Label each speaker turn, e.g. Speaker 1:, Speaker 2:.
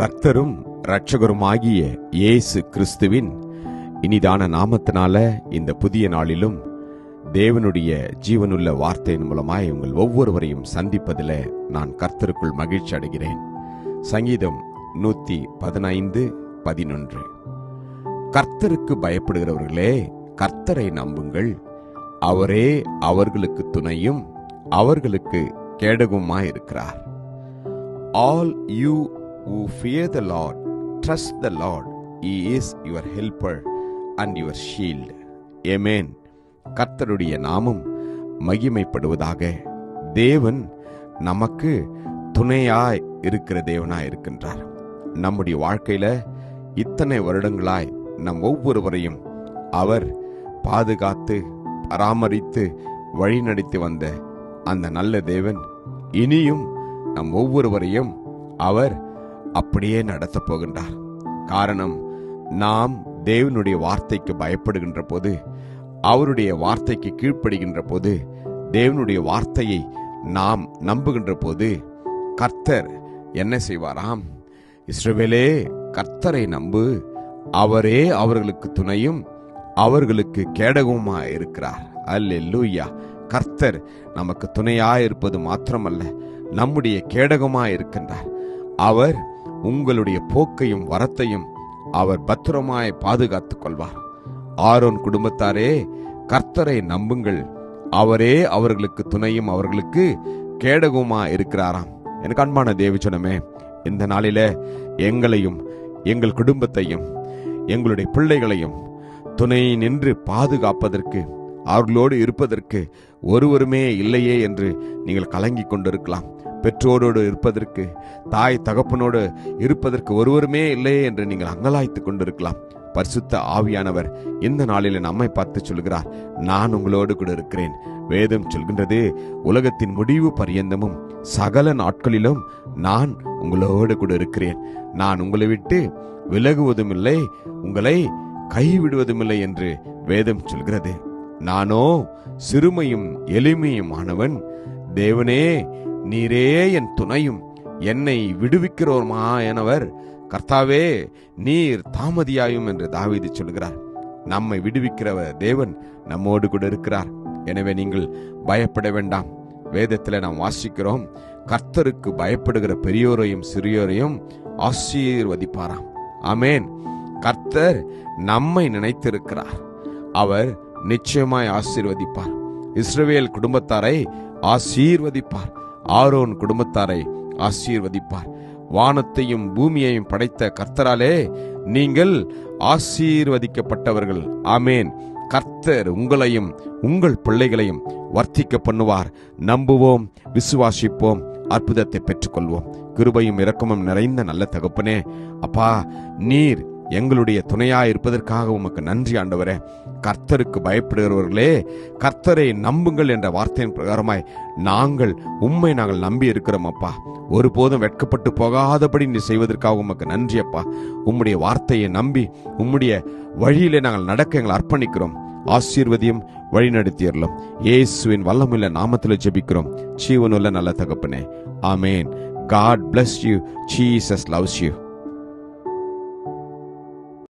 Speaker 1: கர்த்தரும் இரட்சகருமாகிய இயேசு கிறிஸ்துவின் இனிதான நாமத்தினால இந்த புதிய நாளிலும் தேவனுடைய ஜீவனுள்ள வார்த்தையின் மூலமாய் உங்கள் ஒவ்வொருவரையும் சந்திப்பதில் நான் கர்த்தருக்குள் மகிழ்ச்சி அடைகிறேன். சங்கீதம் 115:11. கர்த்தருக்கு பயப்படுகிறவர்களே, கர்த்தரை நம்புங்கள், அவரே அவர்களுக்கு துணையும் அவர்களுக்கு கேடகமுமாயிருக்கிறார். All you who fear the Lord, trust the Lord. He is your helper and your shield. Amen. கர்த்தருடைய நாமம் மகிமைப்படுவதாக. தேவன் நமக்கு துணையாய் இருக்கிற தேவனாய் இருக்கின்றார். நம்முடைய வாழ்க்கையில இத்தனை வருடங்களாய் நம் ஒவ்வொருவரையும் அவர் பாதுகாத்து பராமரித்து வழிநடத்தி வந்த அந்த நல்ல தேவன் இனியும் நம் ஒவ்வொருவரையும் அவர் அப்படியே நடத்த போகின்றார். காரணம், நாம் தேவனுடைய வார்த்தைக்கு பயப்படுகின்ற போது, அவருடைய வார்த்தைக்கு கீழ்ப்படுகின்ற போது, தேவனுடைய வார்த்தையை நாம் நம்புகின்ற போது கர்த்தர் என்ன செய்வாராம்? இஸ்ரவேலே, கர்த்தரை நம்பு, அவரே அவர்களுக்கு துணையும் அவர்களுக்கு கேடகமுமாய் இருக்கிறார். அல்லேலூயா. கர்த்தர் நமக்கு துணையாய் இருப்பது மாத்திரமல்ல, நம்முடைய கேடகமாய் இருக்கின்றார். அவர் உங்களுடைய போக்கையும் வரத்தையும் அவர் பத்திரமாய் பாதுகாத்துக் கொள்வார். ஆரோன் குடும்பத்தாரே, கர்த்தரை நம்புங்கள், அவரே அவர்களுக்கு துணையும் அவர்களுக்கு கேடகமாய் இருக்கிறாராம். எனக்கு அன்பான தேவஜனமே, இந்த நாளில எங்களையும் எங்கள் குடும்பத்தையும் எங்களுடைய பிள்ளைகளையும் துணை நின்று பாதுகாப்பதற்கு, அவர்களோடு இருப்பதற்கு ஒருவருமே இல்லையே என்று நீங்கள் கலங்கி கொண்டிருக்கலாம். பெற்றோரோடு இருப்பதற்கு, தாய் தகப்பனோடு இருப்பதற்கு ஒருவருமே இல்லையே என்று நீங்கள் அங்கலாய்த்துக் கொண்டிருக்கலாம். பரிசுத்த ஆவியானவர் இந்த நாளில் நம்மை பார்த்து சொல்கிறார், நான் உங்களோடு கூட இருக்கிறேன். வேதம் சொல்கின்றது, உலகத்தின் முடிவு பரியந்தமும் சகல நாட்களிலும் நான் உங்களோடு கூட இருக்கிறேன். நான் உங்களை விட்டு விலகுவதும் இல்லை, உங்களை கைவிடுவதும் இல்லை என்று வேதம் சொல்கிறது. நானோ சிறுமையும் எளிமையுமானவன், தேவனே நீரே என் துணையும் என்னை விடுவிக்கிறோமானவர், கர்த்தாவே நீர் தாமதியாயும் என்று தாவீது சொல்கிறார். நம்மை விடுவிக்கிறவர் தேவன் நம்மோடு கூட இருக்கிறார். எனவே நீங்கள் பயப்பட வேண்டாம். வேதத்தில் நாம் வாசிக்கிறோம், கர்த்தருக்கு பயப்படுகிற பெரியோரையும் சிறியோரையும் ஆசீர்வதிப்பாராம். ஆமேன். கர்த்தர் நம்மை நினைத்திருக்கிறார், அவர் நிச்சயமாய் ஆசீர்வதிப்பார். இஸ்ரவேல் குடும்பத்தாரை ஆசீர்வதிப்பார், ஆரோன் குடும்பத்தாரை ஆசீர்வதிப்பார். வானத்தையும் பூமியையும் படைத்த கர்த்தராலே நீங்கள் ஆசீர்வதிக்கப்பட்டவர்கள். ஆமேன். கர்த்தர் உங்களையும் உங்கள் பிள்ளைகளையும் வர்த்திக்க பண்ணுவார். நம்புவோம், விசுவாசிப்போம், அற்புதத்தை பெற்றுக்கொள்வோம். கிருபையும் இரக்கமும் நிறைந்த நல்ல தகப்பனே, அப்பா, நீர் எங்களுடைய துணையாய் இருப்பதற்காக உமக்கு நன்றி ஆண்டவரே. கர்த்தருக்கு பயப்படுகிறவர்களே, கர்த்தரை நம்புங்கள் என்ற வார்த்தையின் பிரகாரமாய் உம்மை நாங்கள் நம்பி இருக்கிறோம் அப்பா. ஒருபோதும் வெட்கப்பட்டு போகாதபடி நீ செய்வதற்காக உமக்கு நன்றி அப்பா. உம்முடைய வார்த்தையை நம்பி உம்முடைய வழியிலே நாங்கள் நடக்க எங்களை அர்ப்பணிக்கிறோம். ஆசீர்வதியும் வழிநடத்தியறலும் இயேசுவின் வல்லமுள்ள நாமத்தில் ஜெபிக்கிறோம் ஜீவனுள்ள நல்ல தகப்பனே. ஆமேன். God bless you. Jesus loves you.